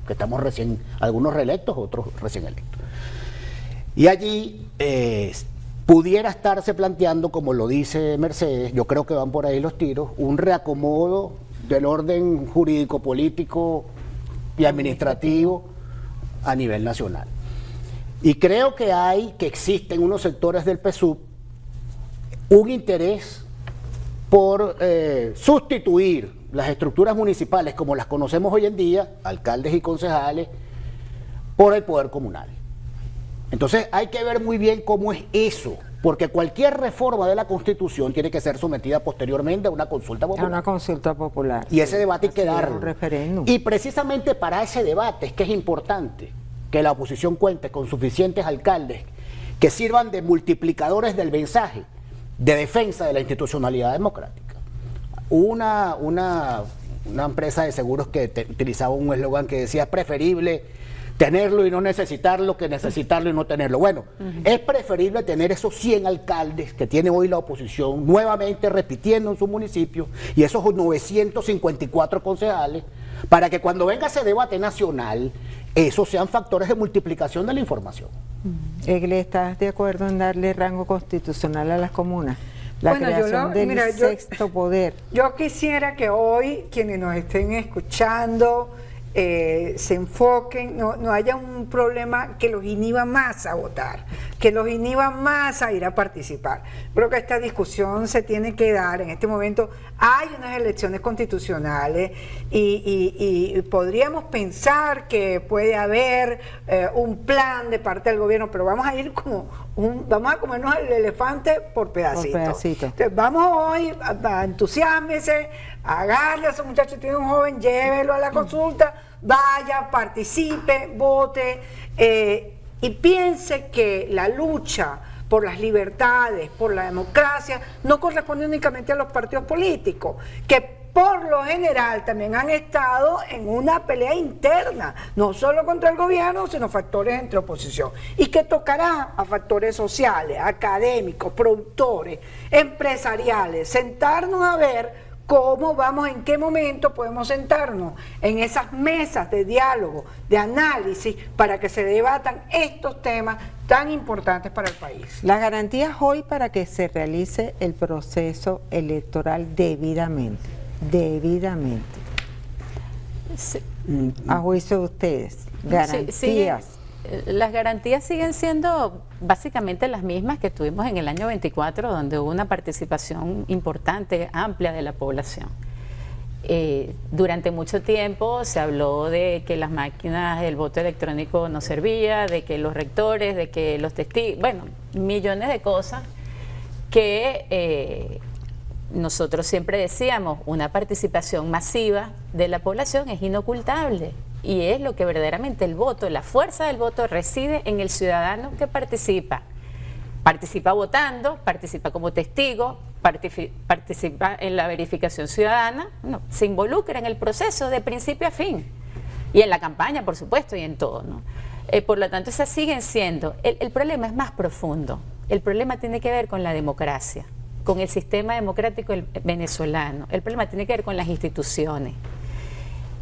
estamos recién, algunos reelectos, otros recién electos. Y allí pudiera estarse planteando, como lo dice Mercedes, yo creo que van por ahí los tiros, un reacomodo del orden jurídico, político y administrativo a nivel nacional. Y creo que existen unos sectores del PSUV un interés por sustituir las estructuras municipales como las conocemos hoy en día, alcaldes y concejales, por el poder comunal. Entonces hay que ver muy bien cómo es eso, porque cualquier reforma de la Constitución tiene que ser sometida posteriormente a una consulta popular. A una consulta popular. Y ese debate hay que darlo. Un referéndum. Y precisamente para ese debate es que es importante que la oposición cuente con suficientes alcaldes que sirvan de multiplicadores del mensaje de defensa de la institucionalidad democrática. Una empresa de seguros que utilizaba un eslogan que decía: es preferible tenerlo y no necesitarlo que necesitarlo y no tenerlo. Bueno, es preferible tener esos 100 alcaldes que tiene hoy la oposición nuevamente repitiendo en su municipio y esos 954 concejales, para que cuando venga ese debate nacional, esos sean factores de multiplicación de la información. Egle, ¿estás de acuerdo en darle rango constitucional a las comunas? La creación del sexto poder. Yo quisiera que hoy quienes nos estén escuchando se enfoquen, no haya un problema que los inhiba más a votar, que los inhiba más a ir a participar. Creo que esta discusión se tiene que dar en este momento. Hay unas elecciones constitucionales y podríamos pensar que puede haber un plan de parte del gobierno, pero vamos a ir vamos a comernos el elefante por pedacitos. Entonces, vamos hoy, entusiásmese, agarre a esos muchachos, tiene un joven, llévelo a la consulta, vaya, participe, vote y piense que la lucha por las libertades, por la democracia, no corresponde únicamente a los partidos políticos, que por lo general también han estado en una pelea interna, no solo contra el gobierno, sino factores entre oposición, y que tocará a factores sociales, académicos, productores, empresariales, sentarnos a ver cómo vamos, en qué momento podemos sentarnos en esas mesas de diálogo, de análisis, para que se debatan estos temas tan importantes para el país. Las garantías hoy para que se realice el proceso electoral debidamente. Sí. A juicio de ustedes, garantías. Las garantías siguen siendo básicamente las mismas que tuvimos en el año 24, donde hubo una participación importante, amplia de la población. Durante mucho tiempo se habló de que las máquinas del voto electrónico no servía, de que los rectores, de que los testigos, bueno, millones de cosas que nosotros siempre decíamos, una participación masiva de la población es inocultable. Y es lo que verdaderamente el voto, la fuerza del voto reside en el ciudadano que participa. Participa votando, participa como testigo, participa en la verificación ciudadana, se involucra en el proceso de principio a fin. Y en la campaña, por supuesto, y en todo, ¿no? Por lo tanto, esas siguen siendo. El problema es más profundo. El problema tiene que ver con la democracia, con el sistema democrático venezolano. El problema tiene que ver con las instituciones.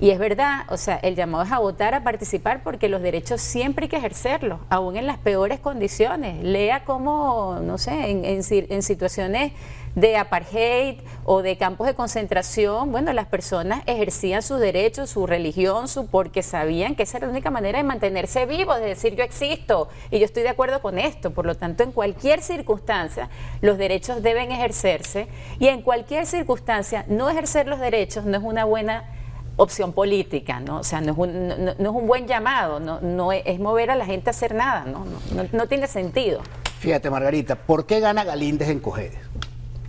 Y es verdad, o sea, el llamado es a votar, a participar, porque los derechos siempre hay que ejercerlos, aún en las peores condiciones. Lea cómo, no sé, en situaciones de apartheid o de campos de concentración, bueno, las personas ejercían sus derechos, su religión, porque sabían que esa era la única manera de mantenerse vivos, de decir yo existo y yo estoy de acuerdo con esto. Por lo tanto, en cualquier circunstancia, los derechos deben ejercerse, y en cualquier circunstancia, no ejercer los derechos no es una buena opción política, ¿no? O sea, no es un buen llamado, no es mover a la gente a hacer nada, no tiene sentido. Fíjate, Margarita, ¿por qué gana Galíndez en Cojedes?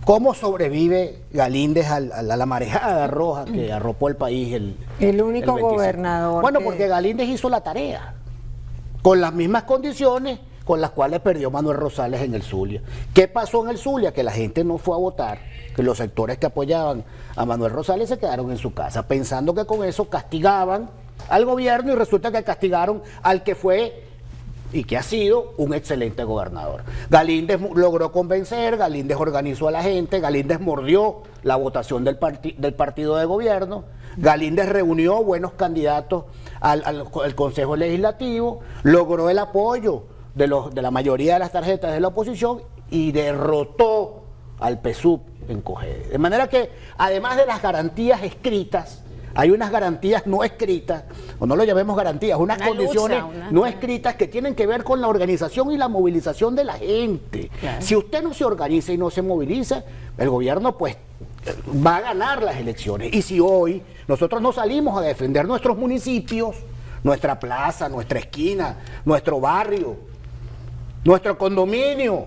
¿Cómo sobrevive Galíndez a la marejada roja que arropó el país el único el 25? gobernador? Bueno, porque Galíndez hizo la tarea, con las mismas condiciones con las cuales perdió Manuel Rosales en el Zulia. ¿Qué pasó en el Zulia? Que la gente no fue a votar, que los sectores que apoyaban a Manuel Rosales se quedaron en su casa, pensando que con eso castigaban al gobierno, y resulta que castigaron al que fue y que ha sido un excelente gobernador. Galíndez logró convencer, Galíndez organizó a la gente, Galíndez mordió la votación del partido de gobierno, Galíndez reunió buenos candidatos al Consejo Legislativo, logró el apoyo de la mayoría de las tarjetas de la oposición y derrotó al PSUV en Cojedes. De manera que, además de las garantías escritas, hay unas garantías no escritas, o no lo llamemos garantías, unas condiciones no escritas que tienen que ver con la organización y la movilización de la gente. Claro. Si usted no se organiza y no se moviliza, el gobierno pues va a ganar las elecciones. Y si hoy nosotros no salimos a defender nuestros municipios, nuestra plaza, nuestra esquina, nuestro barrio, nuestro condominio,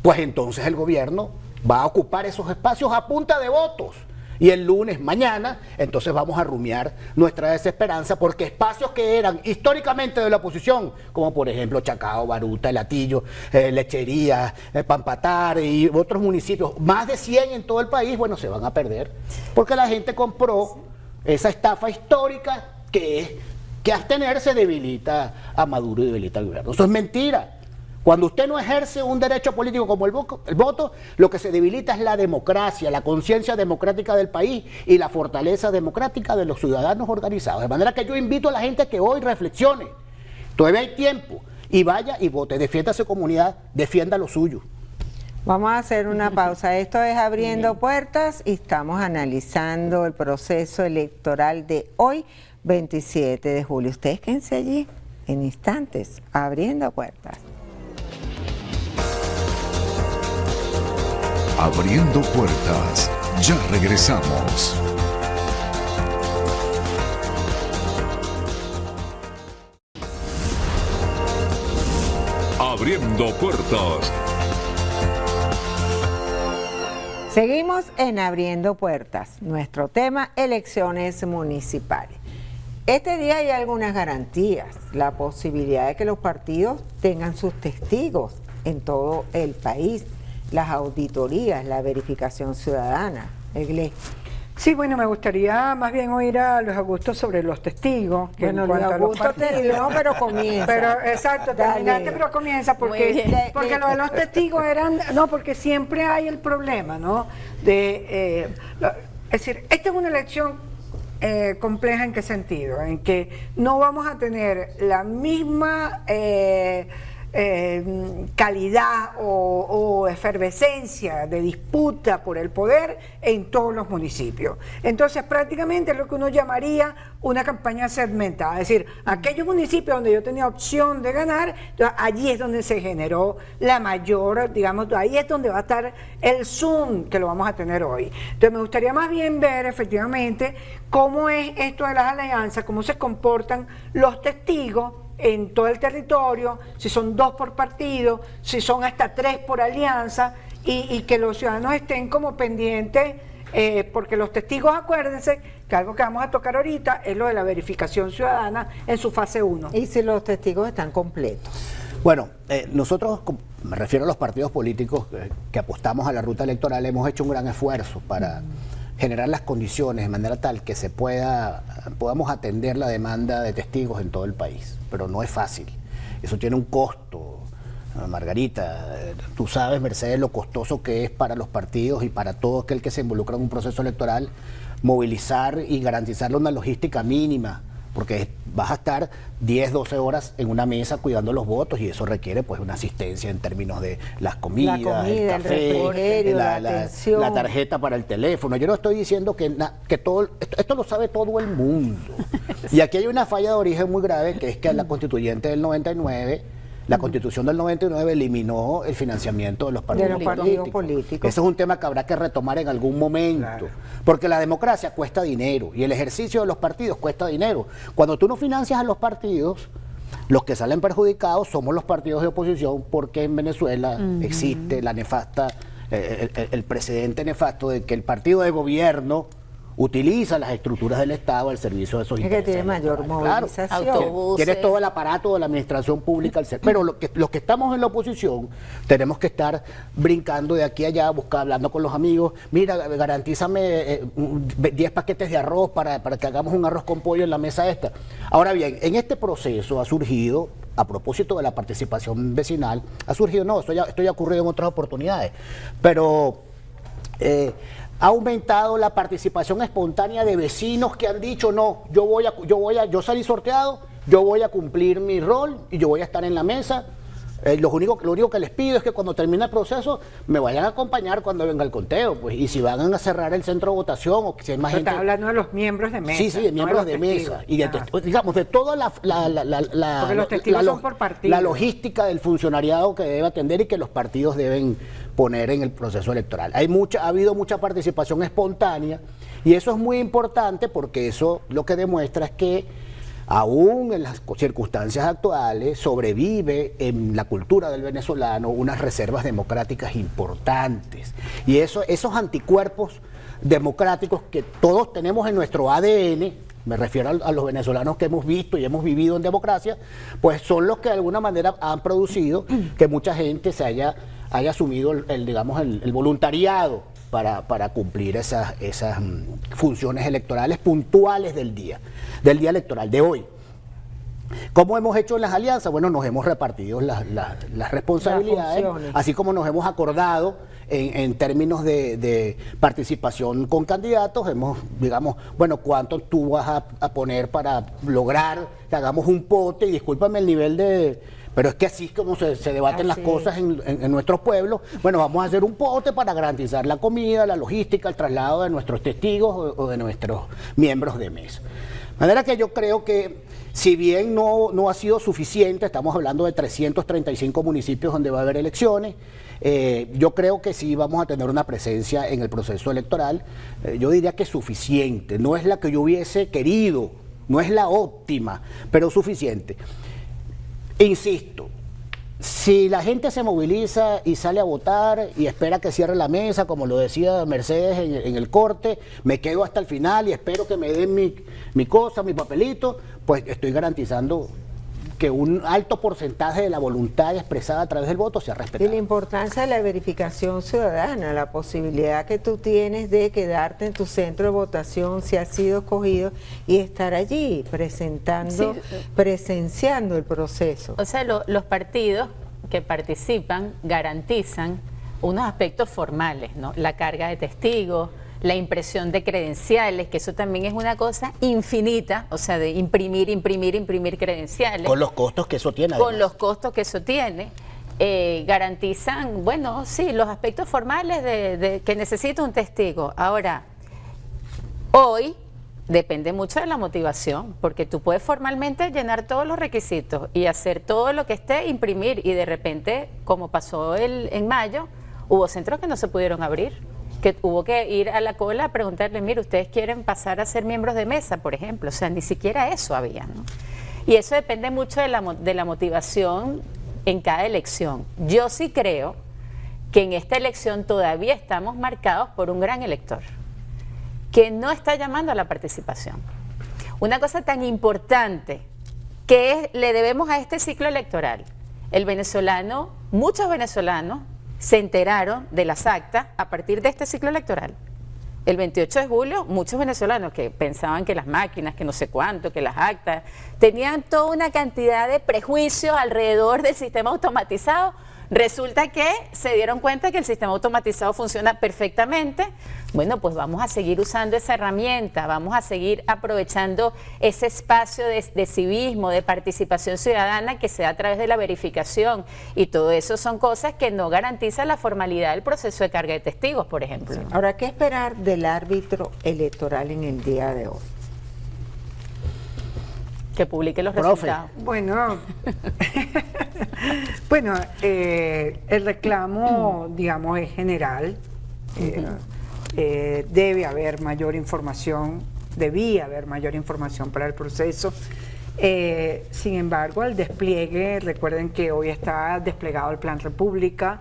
pues entonces el gobierno va a ocupar esos espacios a punta de votos. Y el lunes, mañana, entonces vamos a rumiar nuestra desesperanza, porque espacios que eran históricamente de la oposición, como por ejemplo Chacao, Baruta, El Hatillo, Lechería, Pampatar y otros municipios, más de 100 en todo el país, bueno, se van a perder, porque la gente compró esa estafa histórica que abstenerse debilita a Maduro y debilita al gobierno. Eso es mentira. Cuando usted no ejerce un derecho político como el voto, lo que se debilita es la democracia, la conciencia democrática del país y la fortaleza democrática de los ciudadanos organizados. De manera que yo invito a la gente a que hoy reflexione. Todavía hay tiempo. Y vaya y vote. Defienda a su comunidad, defienda lo suyo. Vamos a hacer una pausa. Esto es Abriendo Puertas y estamos analizando el proceso electoral de hoy, 27 de julio. Ustedes quédense allí en instantes, Abriendo Puertas. Abriendo Puertas, ya regresamos. Abriendo Puertas. Seguimos en Abriendo Puertas. Nuestro tema, elecciones municipales. Este día hay algunas garantías, la posibilidad de que los partidos tengan sus testigos en todo el país, las auditorías, la verificación ciudadana. Egle. Sí, bueno, me gustaría más bien oír a Luis Augusto sobre los testigos. Que Bueno, en Luis cuanto a los Augusto partidos- terminó, pero comienza. Pero, exacto, terminaste, Dale. pero comienza, Muy porque, bien. porque lo de los testigos eran, no, porque siempre hay el problema, ¿no? Es decir, esta es una elección compleja. ¿En qué sentido? En que no vamos a tener la misma calidad o efervescencia de disputa por el poder en todos los municipios. Entonces, prácticamente es lo que uno llamaría una campaña segmentada, es decir, aquellos municipios donde yo tenía opción de ganar, entonces allí es donde se generó la mayor, digamos, ahí es donde va a estar el Zoom que lo vamos a tener hoy. Entonces, me gustaría más bien ver efectivamente cómo es esto de las alianzas, cómo se comportan los testigos en todo el territorio, si son 2 por partido, si son hasta 3 por alianza, y que los ciudadanos estén como pendientes, porque los testigos, acuérdense que algo que vamos a tocar ahorita es lo de la verificación ciudadana en su fase 1. Y si los testigos están completos. Bueno, nosotros, me refiero a los partidos políticos que apostamos a la ruta electoral, hemos hecho un gran esfuerzo para generar las condiciones de manera tal que podamos atender la demanda de testigos en todo el país, pero no es fácil. Eso tiene un costo, Margarita. Tú sabes, Mercedes, lo costoso que es para los partidos y para todo aquel que se involucra en un proceso electoral movilizar y garantizarle una logística mínima, porque vas a estar 10, 12 horas en una mesa cuidando los votos y eso requiere pues una asistencia en términos de las comidas, el café, refrigerio, la atención. la tarjeta para el teléfono. Yo no estoy diciendo que todo esto lo sabe todo el mundo. Y aquí hay una falla de origen muy grave, que es que la constituyente del 99, la Constitución del 99 eliminó el financiamiento de los partidos, políticos. Ese es un tema que habrá que retomar en algún momento, claro, porque la democracia cuesta dinero y el ejercicio de los partidos cuesta dinero. Cuando tú no financias a los partidos, los que salen perjudicados somos los partidos de oposición, porque en Venezuela existe la nefasta, el precedente nefasto de que el partido de gobierno utiliza las estructuras del Estado al servicio de esos intereses. Es que tiene mayor movilización. Autobuses. Tienes todo el aparato de la administración pública al servicio. Pero los que estamos en la oposición tenemos que estar brincando de aquí a allá, hablando con los amigos. Mira, garantízame 10 paquetes de arroz para que hagamos un arroz con pollo en la mesa esta. Ahora bien, en este proceso ha surgido, a propósito de la participación vecinal, esto ya ha ocurrido en otras oportunidades, pero ha aumentado la participación espontánea de vecinos que han dicho, no, yo salí sorteado, yo voy a cumplir mi rol y yo voy a estar en la mesa. Lo único que les pido es que cuando termine el proceso me vayan a acompañar cuando venga el conteo, pues, y si van a cerrar el centro de votación o si hay más gente. Estás hablando de los miembros de mesa. Sí, de miembros de mesa. Y digamos, de toda porque los testigos son por partido. La logística del funcionariado que debe atender y que los partidos deben poner en el proceso electoral. Ha habido mucha participación espontánea y eso es muy importante porque eso lo que demuestra es que aún en las circunstancias actuales sobrevive en la cultura del venezolano unas reservas democráticas importantes. Y esos anticuerpos democráticos que todos tenemos en nuestro ADN, me refiero a los venezolanos que hemos visto y hemos vivido en democracia, pues son los que de alguna manera han producido que mucha gente se haya asumido el voluntariado para cumplir esas funciones electorales puntuales del día electoral de hoy. ¿Cómo hemos hecho las alianzas? Bueno, nos hemos repartido las responsabilidades, así como nos hemos acordado en términos de participación con candidatos. Digamos, bueno, ¿cuánto tú vas a poner para lograr que hagamos un pote? Y discúlpame el nivel de... Pero es que así es como se debaten las cosas en nuestros pueblos. Bueno, vamos a hacer un pote para garantizar la comida, la logística, el traslado de nuestros testigos o de nuestros miembros de mesa. De manera que yo creo que si bien no ha sido suficiente, estamos hablando de 335 municipios donde va a haber elecciones, yo creo que sí vamos a tener una presencia en el proceso electoral. Yo diría que es suficiente, no es la que yo hubiese querido, no es la óptima, pero suficiente. Insisto, si la gente se moviliza y sale a votar y espera que cierre la mesa, como lo decía Mercedes en el corte, me quedo hasta el final y espero que me den mi cosa, mi papelito, pues estoy garantizando que un alto porcentaje de la voluntad expresada a través del voto sea Y respetado. la importancia de la verificación ciudadana, la posibilidad que tú tienes de quedarte en tu centro de votación si has sido escogido y estar allí presentando, Sí. presenciando el proceso. O sea, los partidos que participan garantizan unos aspectos formales, ¿no? La carga de testigos, la impresión de credenciales, que eso también es una cosa infinita, o sea, de imprimir credenciales. Con los costos que eso tiene. Con además. los costos que eso tiene. Garantizan, bueno, sí, los aspectos formales de que necesita un testigo. Ahora, hoy depende mucho de la motivación, porque tú puedes formalmente llenar todos los requisitos y hacer todo lo que esté, imprimir, y de repente, como pasó en mayo, hubo centros que no se pudieron abrir, que hubo que ir a la cola a preguntarle, mire, ustedes quieren pasar a ser miembros de mesa, por ejemplo, o sea, ni siquiera eso había, ¿no? Y eso depende mucho de la motivación en cada elección. Yo sí creo que en esta elección todavía estamos marcados por un gran elector que no está llamando a la participación. Una cosa tan importante que le debemos a este ciclo electoral. Muchos venezolanos se enteraron de las actas a partir de este ciclo electoral. El 28 de julio, muchos venezolanos que pensaban que las máquinas, que no sé cuánto, que las actas, tenían toda una cantidad de prejuicios alrededor del sistema automatizado. Resulta que se dieron cuenta que el sistema automatizado funciona perfectamente. Bueno, pues vamos a seguir usando esa herramienta, vamos a seguir aprovechando ese espacio de civismo, de participación ciudadana que se da a través de la verificación. Y todo eso son cosas que no garantizan la formalidad del proceso de carga de testigos, por ejemplo. Ahora, ¿qué esperar del árbitro electoral en el día de hoy? Que publique los Profe. resultados. Bueno, el reclamo, digamos, es general. Debe haber mayor información, debía haber mayor información para el proceso. Sin embargo, el despliegue, recuerden que hoy está desplegado el Plan República,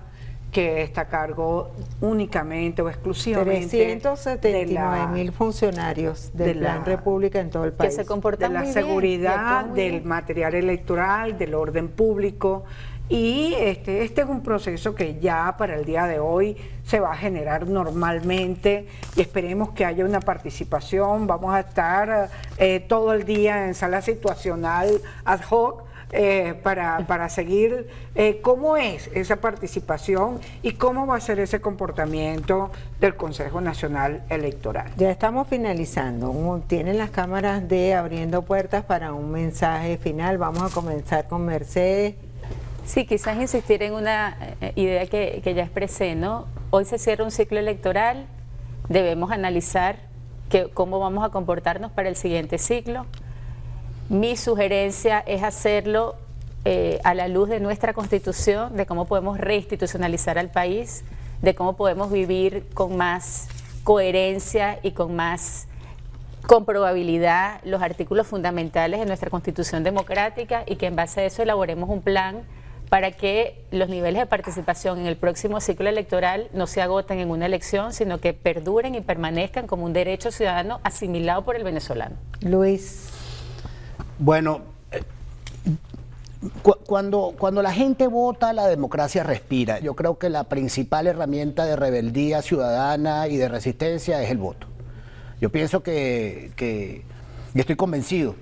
que está a cargo únicamente o exclusivamente 379.000 funcionarios del Plan República en todo el Que país. se comportan de la muy bien, y seguridad, actúan muy del bien. material electoral, del orden público. Y este es un proceso que ya para el día de hoy se va a generar normalmente y esperemos que haya una participación. Vamos a estar todo el día en sala situacional ad hoc para seguir cómo es esa participación y cómo va a ser ese comportamiento del Consejo Nacional Electoral. Ya estamos finalizando. Tienen las cámaras de Abriendo Puertas para un mensaje final. Vamos a comenzar con Mercedes. Sí, quizás insistir en una idea que ya expresé, ¿no? Hoy se cierra un ciclo electoral, debemos analizar cómo vamos a comportarnos para el siguiente ciclo. Mi sugerencia es hacerlo a la luz de nuestra Constitución, de cómo podemos reinstitucionalizar al país, de cómo podemos vivir con más coherencia y con probabilidad los artículos fundamentales de nuestra Constitución democrática y que en base a eso elaboremos un plan para que los niveles de participación en el próximo ciclo electoral no se agoten en una elección, sino que perduren y permanezcan como un derecho ciudadano asimilado por el venezolano. Luis. Bueno, cuando la gente vota, la democracia respira. Yo creo que la principal herramienta de rebeldía ciudadana y de resistencia es el voto. Yo pienso y estoy convencido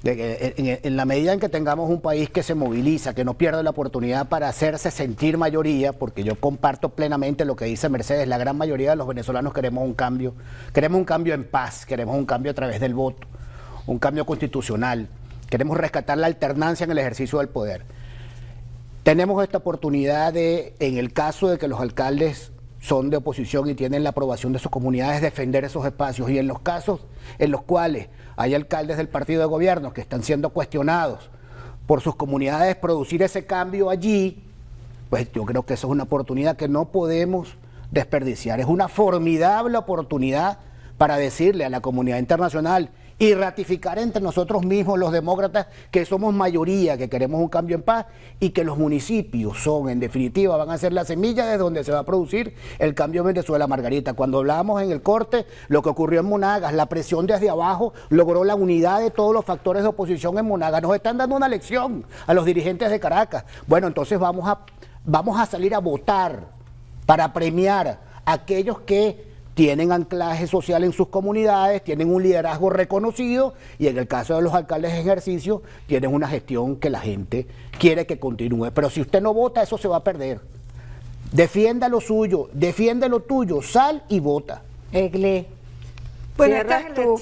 de que en la medida en que tengamos un país que se moviliza, que no pierde la oportunidad para hacerse sentir mayoría, porque yo comparto plenamente lo que dice Mercedes, la gran mayoría de los venezolanos queremos un cambio en paz, queremos un cambio a través del voto, un cambio constitucional, queremos rescatar la alternancia en el ejercicio del poder. Tenemos esta oportunidad en el caso de que los alcaldes son de oposición y tienen la aprobación de sus comunidades, defender esos espacios, y en los casos en los cuales hay alcaldes del partido de gobierno que están siendo cuestionados por sus comunidades, producir ese cambio allí, pues yo creo que eso es una oportunidad que no podemos desperdiciar. Es una formidable oportunidad para decirle a la comunidad internacional y ratificar entre nosotros mismos, los demócratas, que somos mayoría, que queremos un cambio en paz y que los municipios son, en definitiva, van a ser la semilla desde donde se va a producir el cambio en Venezuela. Margarita, cuando hablábamos en el corte, lo que ocurrió en Monagas, la presión desde abajo logró la unidad de todos los factores de oposición en Monagas. Nos están dando una lección a los dirigentes de Caracas. Bueno, entonces vamos a salir a votar para premiar a aquellos que tienen anclaje social en sus comunidades, tienen un liderazgo reconocido y en el caso de los alcaldes de ejercicio tienen una gestión que la gente quiere que continúe. Pero si usted no vota, eso se va a perder. Defienda lo suyo, defiende lo tuyo, sal y vota. Egle, Bueno, cierras tú.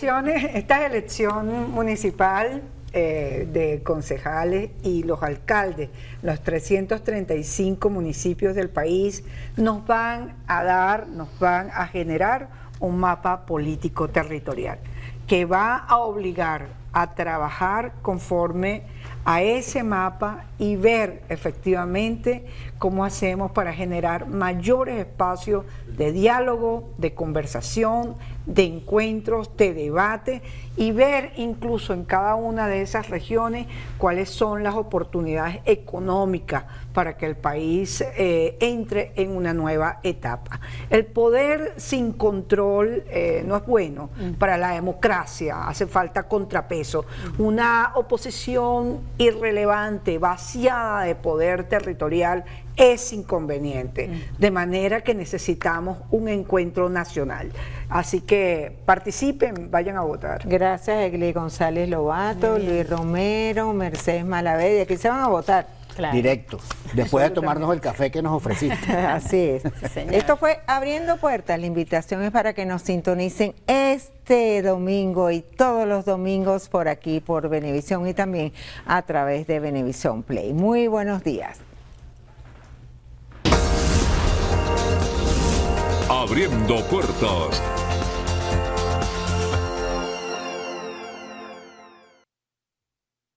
esta elección municipal de concejales y los alcaldes, los 335 municipios del país, nos van a generar un mapa político territorial que va a obligar a trabajar conforme a ese mapa y ver efectivamente cómo hacemos para generar mayores espacios de diálogo, de conversación, de encuentros, de debate y ver incluso en cada una de esas regiones cuáles son las oportunidades económicas para que el país entre en una nueva etapa. El poder sin control no es bueno para la democracia, hace falta contrapeso. Una oposición irrelevante, vaciada de poder territorial, es inconveniente, de manera que necesitamos un encuentro nacional. Así que participen, vayan a votar. Gracias, Egli González Lobato, Luis Romero, Mercedes Malavé. Aquí se van a votar. Claro. Directo, después de tomarnos el café que nos ofreciste. Así es. señor. Esto fue Abriendo Puertas. La invitación es para que nos sintonicen este domingo y todos los domingos por aquí, por Venevisión y también a través de Venevisión Play. Muy buenos días. Abriendo Puertas,